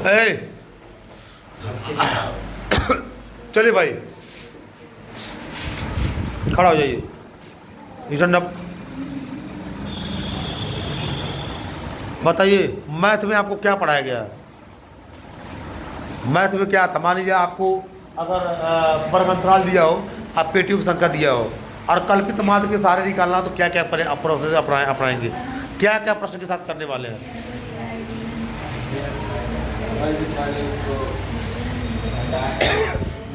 ए चलिए भाई, खड़ा हो जाइए। Stand up. बताइए मैथ में आपको क्या पढ़ाया गया है? मैथ में क्या था? मान लीजिए आपको अगर वर्ग अंतराल दिया हो, आप पेटियों की संख्या दिया हो और कल्पित माध्य के सारे निकालना हो, तो क्या क्या प्रोसेस अपनाएंगे? क्या क्या प्रश्न के साथ करने वाले हैं?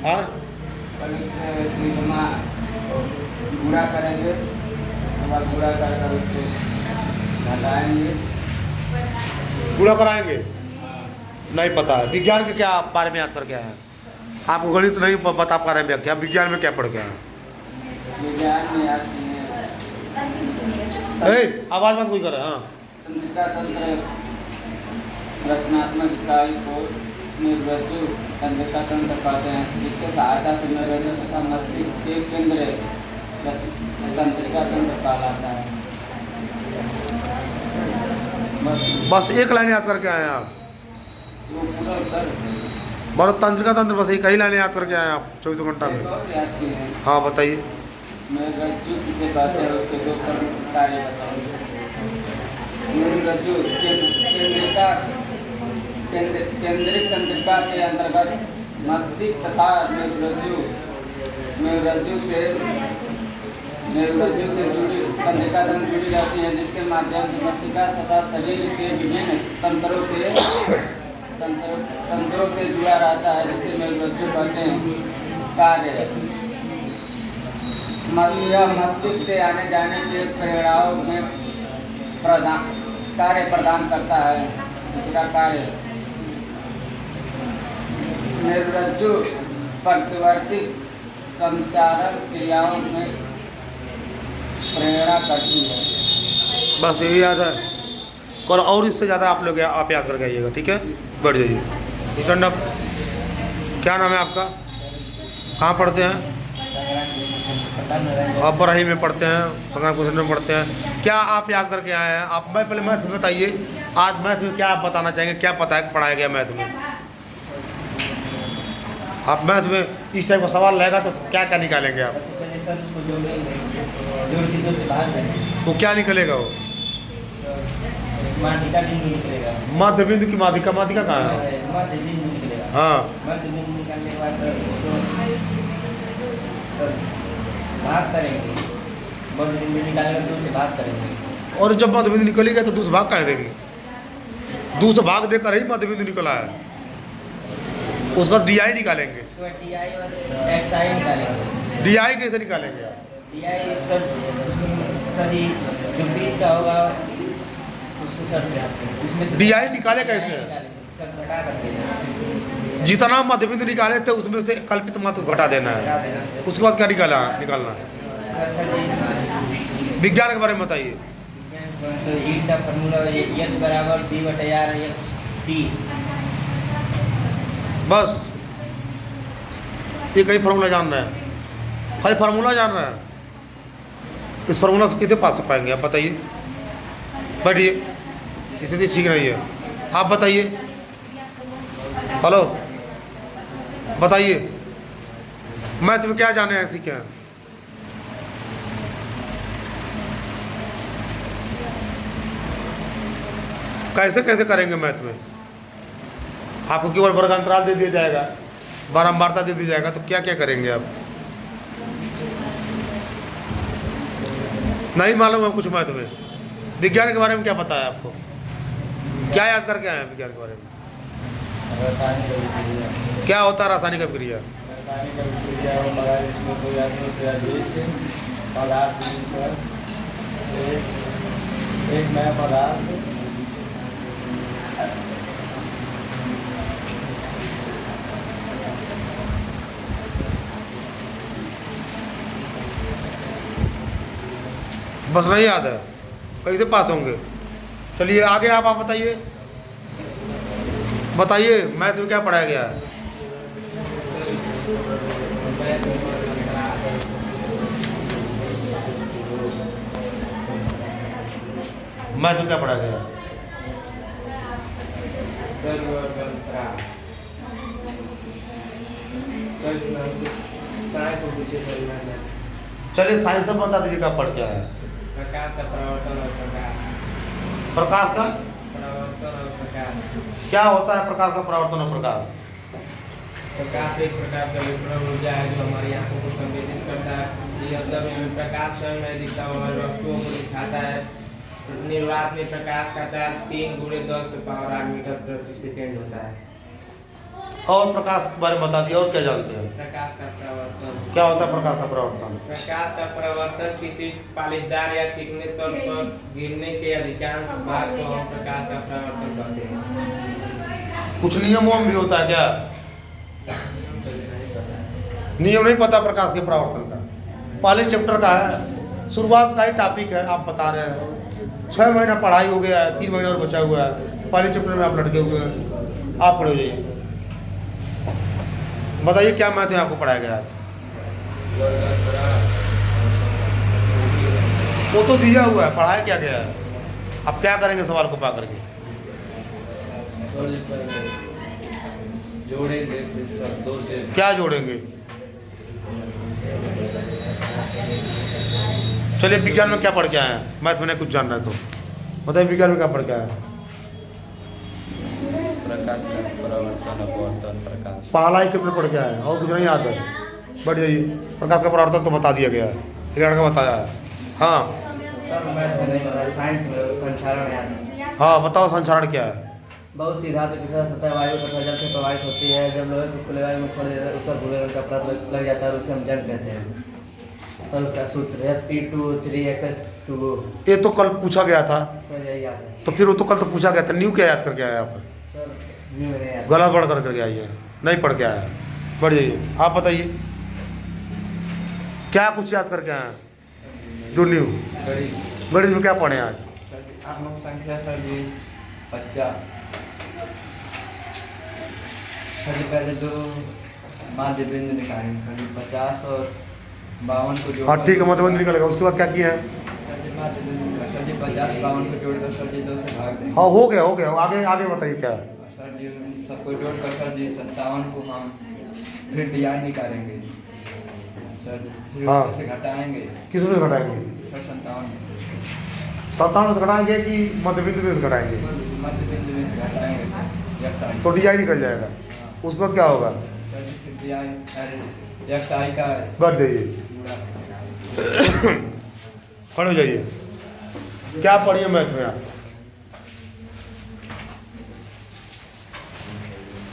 हाँ, गुणा करेंगे, गुणा कर उसको घटाएंगे। गुणा कराएंगे? नहीं पता है। विज्ञान के क्या बारे में याद करके आए हैं? आपको गणित नहीं बता पा रहे हैं व्याख्या, विज्ञान में क्या पढ़ के आए हैं? विज्ञान में याद आवाज मत कोई करे। हाँ, तंत्रिका तंत्र रचनात्मक इकाई को निर्वचु तंत्रिका तंत्र कहते हैं, जिसके सहायता से निर्वचन तथा मस्तिष्क के केंद्र तंत्रिका तंत्र कहलाता है। बस एक लाइन याद करके आए हैं आप? वो पूरा उत्तर बड़ो तंत्रिका तंत्र बस एक ही लाइन याद करके आए हैं आप 24 घंटा में? याद किए हैं। हाँ बताइए। निर्वचु किसे कहते हैं, उसके दो कार्य बताइए। निर्वचु केंद्रिका केंद्रिक तंत्रिका के अंतर्गत मस्तिष्क तथा मेरुरज्जु से जुड़ी तंत्रिका तंत्र जुड़ी रहती है, जिसके माध्यम से मस्तिष्क तथा शरीर के विभिन्न तंत्रों से जुड़ा रहता है, जिसे मेरुरज्जु कहते हैं। कार्य यह मस्तिष्क से आने जाने के प्रेरणाओं में कार्य प्रदान करता है। दूसरा कार्य मेरुरज्जु प्रतिवर्ती संचारण क्रियाओं में प्रेरणा करती है। बस यही याद है और इससे ज़्यादा आप लोग आप याद करके आइएगा, ठीक है? बैठ जाइए। Stand up. क्या नाम है आपका? कहाँ पढ़ते हैं आप? बराही में पढ़ते हैं, संग्राम क्वेश्चन में पढ़ते हैं। क्या आप याद करके आए हैं आप? मैं पहले मैथ में बताइए, आज मैथ में क्या आप बताना चाहेंगे? क्या पता है पढ़ाया गया मैथ में? आप मैथ में इस टाइप का सवाल रहेगा तो क्या क्या निकालेंगे आप? वो क्या निकलेगा? वो मध्य बिंदु की माध्यिका कहाँ है? हाँ, भाग करेंगे, मध्य बिंदु निकालेंगे, 2 से भाग करेंगे। और जब मध्य बिंदु निकलेगा तो दूसरा भाग कह देंगे? दूसरा भाग देकर ही मध्य बिंदु निकला है, उसके बाद DI निकालेंगे। DI और XI निकालेंगे। DI कैसे निकालेंगे आप? DI सर जो बीच का होगा उसको सर उसमें से DI निकाले कैसे? सर घटा सकते हैं। जितना मध्य बिंदु निकाले थे उसमें से कल्पित मात्रा को घटा देना है। उसके बाद क्या निकालना है? विज्ञान के बारे में बताइए। हीट का फार्मूला H बराबर P/RHT। बस एक ही फार्मूला जान रहे हैं, खाली फार्मूला जान रहे हैं। इस फार्मूला से कैसे पास कर पाएंगे आप? बताइए। बैठिए, स्थिति ठीक नहीं है। आप बताइए। हेलो, बताइए मैथ में क्या जाने हैं, सीखे हैं? कैसे कैसे करेंगे मैथ में? आपको केवल वर्ग अंतराल दे दिया जाएगा, बारंबारता दे दी जाएगा, तो क्या क्या करेंगे आप? नहीं मालूम है कुछ मैथ में? विज्ञान के बारे में क्या पता है आपको? क्या याद करके आए हैं विज्ञान के बारे में? क्या होता है रासायनिक अभिक्रिया? एक नया पदार्थ बस नहीं याद है, कैसे पास होंगे? चलिए आगे आप बताइए। बताइए मैथ में क्या पढ़ाया गया है? मैथ में क्या पढ़ाया गया है? प्रकाश तो इस नाम से साइंस से पूछे सर मैंने चलिए साइंस में बता दीजिए क्या पढ़ क्या है। प्रकाश का प्रवर्तन और प्रकाश प्रकाश का प्रवर्तन और प्रकाश क्या होता है? प्रकाश का परावर्तन और प्रकाश। प्रकाश एक प्रकार का विकिरण ऊर्जा है जो हमारी आंखों को संवेदित करता है। ये मतलब प्रकाश स्वयं में दिखता हुआ वस्तुओं को दिखाता है। निर्वात में प्रकाश का चार्ज 3 × 10⁻8 मीटर प्रति सेकेंड होता है। और प्रकाश के बारे में बता दिया। और क्या जानते हैं? प्रकाश का प्रवर्तन क्या होता है प्रकाश का परावर्तन? प्रकाश का प्रवर्तन किसी पालिशदार या चिकने तल पर गिरने के अधिकांश भाग को हम प्रकाश का प्रवर्तन कहते हैं। कुछ नियमों में भी होता है क्या? नियम नहीं पता प्रकाश के परावर्तन का। पहले चैप्टर का है, शुरुआत का ही टॉपिक है। आप बता रहे हैं 6 महीना पढ़ाई हो गया है, 3 महीना और बचा हुआ है। पहले चैप्टर में आप लटके हुए हैं। आप पढ़ो जाइए, बताइए क्या मैथ है आपको पढ़ाया गया है? वो तो दिया हुआ है, पढ़ाया क्या गया है? आप क्या करेंगे सवाल को पा करके? जोड़ेंगे 2 से। क्या जोड़ेंगे? चलिए विज्ञान में क्या पढ़ के आए हैं? मैथ में नहीं कुछ जान रहे तो बताइए विज्ञान में क्या पढ़ के आए हैं? प्रकाश का परावर्तन अपवर्तन प्रकाश। पहला ही चैप्टर पढ़ के आए हैं और कुछ नहीं आता है। बढ़ जाइए, प्रकाश का परावर्तन तो बता दिया गया है, विज्ञान का बताया है। हाँ सर मैथ में नहीं पता, साइंस में संचारण याद है। हाँ बताओ संचारण क्या है? बहुत सी धातु के साथ सतह वायु तथा जल से प्रवाहित होती है। जब लोहे को खुले वायु में छोड़ दिया जाता है उस पर भूरे रंग का परत लग जाता है और उसे हम जड़ कहते हैं। सर उसका सूत्र है P2 3x2। ये तो कल पूछा गया था। सर यही याद है। तो फिर वो तो कल तो पूछा गया था। न्यू क्या याद करके आया आप? सर न्यू में नहीं याद। गलत बढ़ करके आई है, नहीं पढ़ के आया। बढ़ जाइए, आप बताइए क्या कुछ याद करके आए हैं जो न्यू? गणित में क्या पढ़े आज? आत्मक संख्या सर जी 50। सर जी पहले 2 माध्य बिंदु निकालेंगे सर जी 50 और 52 को जोड़। हाँ ठीक है, मध्यबंध निकलेगा। उसके बाद क्या किया है? सर जी माध्य बिंदु निकालेंगे सर जी 50 52 को जोड़कर सर जी 2 से भाग देंगे। हाँ हो गया, हो गया। आगे आगे बताइए क्या है? सर जी उन सबको जोड़कर सर जी 57 को हम फिर डिवाइड निकालेंगे सर जी। फिर हाँ। उसमें से घटाएंगे किस में से घटाएंगे? सर 57 में से। 57 से घटाएंगे कि मध्यबिंदु में से घटाएंगे? मध्य बिंदु में से घटाएंगे सर XI। तो डिजाइन निकल जाएगा। उसके बाद क्या होगा? सर जी फिर डिवाइड XI का बढ़ जाइए, पूरा। खड़े हो जाइए। क्या पढ़िए मैथ में आप?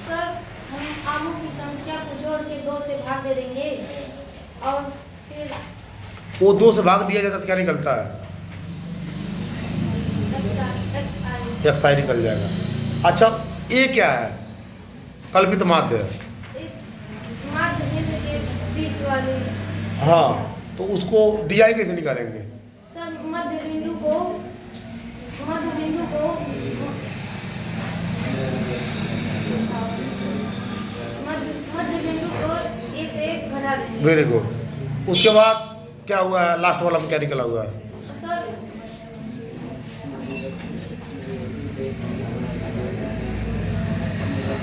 सर हम आमों की संख्या को जोड़ के 2 से भाग दे देंगे और फिर वो 2 से भाग दिया जाता तो क्या निकलता है? XI एक साइड निकल जाएगा। अच्छा ये क्या है? कल्पित माध्य है। एक माध्य बिंदु के बीच वाले। हाँ तो उसको DI कैसे निकालेंगे? सर मध्य बिंदु को मध्य बिंदु को A से घटा देंगे। Very good. उसके बाद क्या हुआ है? लास्ट वाला में क्या निकला हुआ है? सर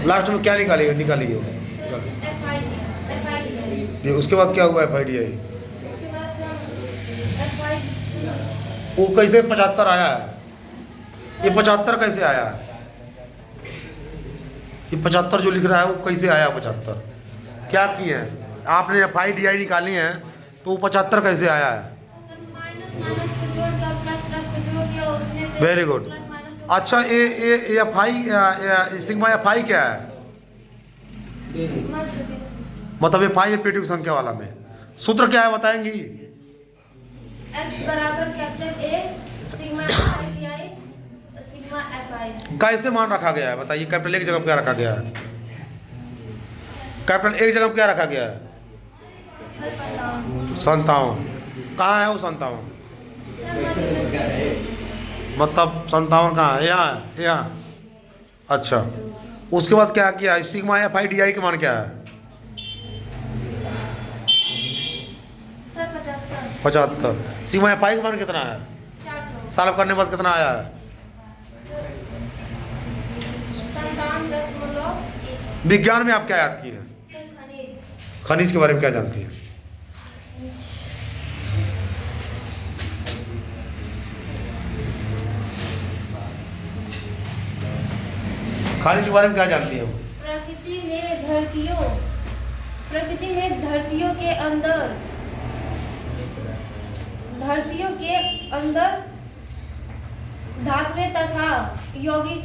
लास्ट में क्या निकालिए? निकालिए FI ये। उसके बाद क्या हुआ है? FIDI। उसके बाद से हम FI वो कैसे 75 आया है? ये 75 कैसे आया है? ये 75 जो लिख रहा है वो कैसे आया? 75 क्या किए हैं आपने? FIDI निकाली है तो वो 75 कैसे आया है? सर माइनस माइनस को जोड़ के और प्लस प्लस को जोड़ दिया और उसमें से वेरी गुड। प्लस माइनस को अच्छा ये FI सिग्मा FI क्या है? मध्य बिंदु मतलब FI है पेटी की संख्या वाला में। सूत्र क्या है बताएंगी? x बराबर capital A sigma FI sigma FI। कैसे मान रखा गया है बताइए? कैपिटल एक जगह पे क्या रखा गया है? कैपिटल एक जगह पे क्या रखा गया है? 57। कहाँ है वो 57? मतलब 57 कहाँ है? यहाँ है, यहाँ। अच्छा उसके बाद क्या किया? सिग्मा FIDI के मान क्या है? सर 75 75। सिग्मा FI का मान कितना है? 400 सॉल्व करने के बाद कितना आया है? 57.4 विज्ञान में आप क्या याद किए हैं? सर खनिज। खनिज के बारे में क्या जानती हैं? खनिज के बारे में क्या जानती हैं? प्रकृति में धरतियों के अंदर धातुएं तथा यौगिक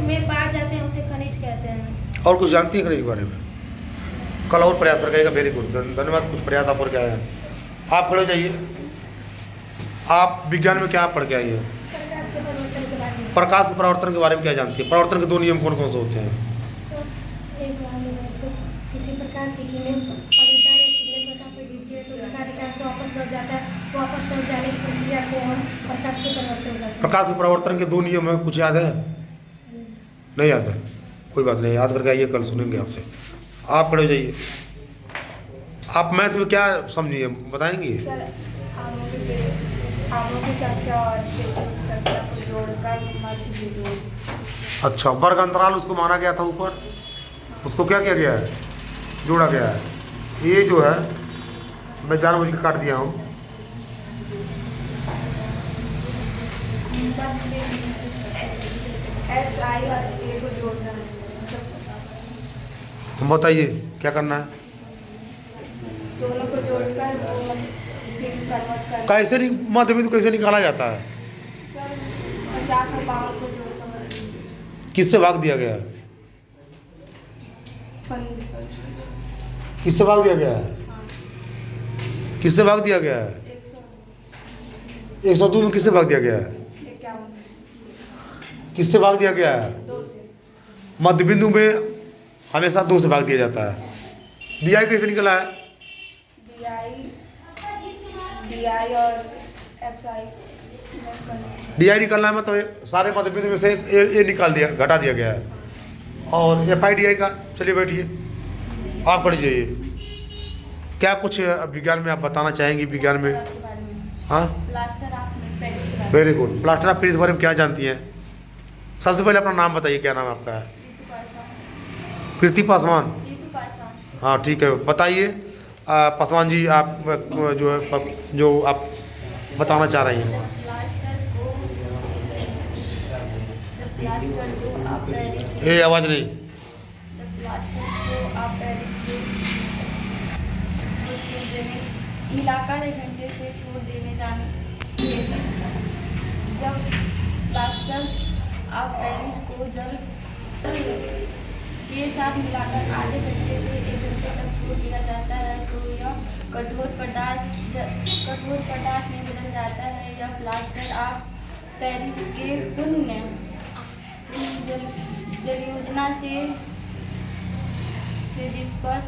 में पाए जाते हैं, उसे खनिज कहते हैं। और कुछ जानती हैं खनिज के बारे में? कल और प्रयास करेगा। वेरी गुड, धन्यवाद। कुछ प्रयास आप और क्या है? आप खड़े हो जाइए। आप विज्ञान में क्या पढ़ के आई हैं? प्रकाश के परावर्तन के बारे में क्या जानती है? परावर्तन के 2 नियम कौन कौन से होते हैं? किसी प्रकार की किरण पलटा या किरण प्रकाश पर गिरती है तो उसका अधिकांश वापस लौट जाता है। वापस लौट जाने की प्रक्रिया को हम प्रकाश के परिवर्तन कहते हैं। प्रकाश के परावर्तन के 2 नियम है, कुछ याद है? नहीं याद है? कोई बात नहीं, याद करके आइए, कल सुनेंगे आपसे। आप खड़े हो जाइए। आप मैथ में क्या समझिए बताएंगी? आमों की संख्या और पेटियों की संख्या को जोड़कर मध्य बिंदु। अच्छा, वर्ग अंतराल उसको माना गया था ऊपर, उसको क्या किया गया है? जोड़ा गया है। ये जो है मैं जानबूझ के काट दिया हूँ। एस आई और ए को जोड़ना है। हम बताइए क्या करना है? दोनों को जोड़कर वो फिर कन्वर्ट कर कैसे मध्य बिंदु कैसे निकाला जाता है? 50 और 52 को जोड़कर किससे भाग दिया गया है? किससे भाग दिया गया है? किससे भाग दिया गया है? 102 में किससे भाग दिया गया है? 51 किससे भाग दिया गया है? 2 से। मध्य बिंदु में हमेशा 2 से भाग दिया जाता है। DI कैसे निकला है? DI और XI DI निकलना है मतलब सारे मध्य बिंदु में से ए निकाल दिया, घटा दिया गया है। और FI/DI का, चलिए बैठिए, आप पढ़ जाइए। क्या कुछ विज्ञान में आप बताना चाहेंगी? विज्ञान में हाँ, plaster of Paris. Very good. Plaster of Paris के बारे में क्या जानती हैं? सबसे पहले अपना नाम बताइए, क्या नाम है आपका? कृति पासवान। हाँ ठीक है, बताइए पासवान जी, आप जो आप बताना चाह रही हैं। प्लास्टर को आप पेरिस ये आवाज़ नहीं। प्लास्टर को आप पेरिस के मिलाकर 1 घंटे से छोड़ देने जाने। जब प्लास्टर आप पेरिस को जल के साथ मिलाकर आधे घंटे से 1 घंटे तक छोड़ दिया जाता है तो यह कठोर पदार्थ में बदल जाता है। यह प्लास्टर आप पेरिस के पुण्य जल योजना से जिस पर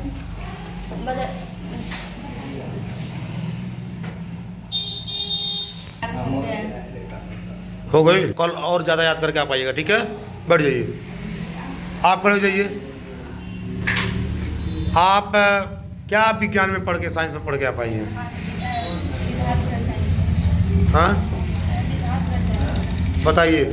बदल हो गई। कल और ज़्यादा याद करके आप आइएगा, ठीक है? बैठ जाइए। आप खड़े हो जाइए। आप क्या विज्ञान में पढ़ के, साइंस में पढ़ के आप आई हैं? हाँ बताइए।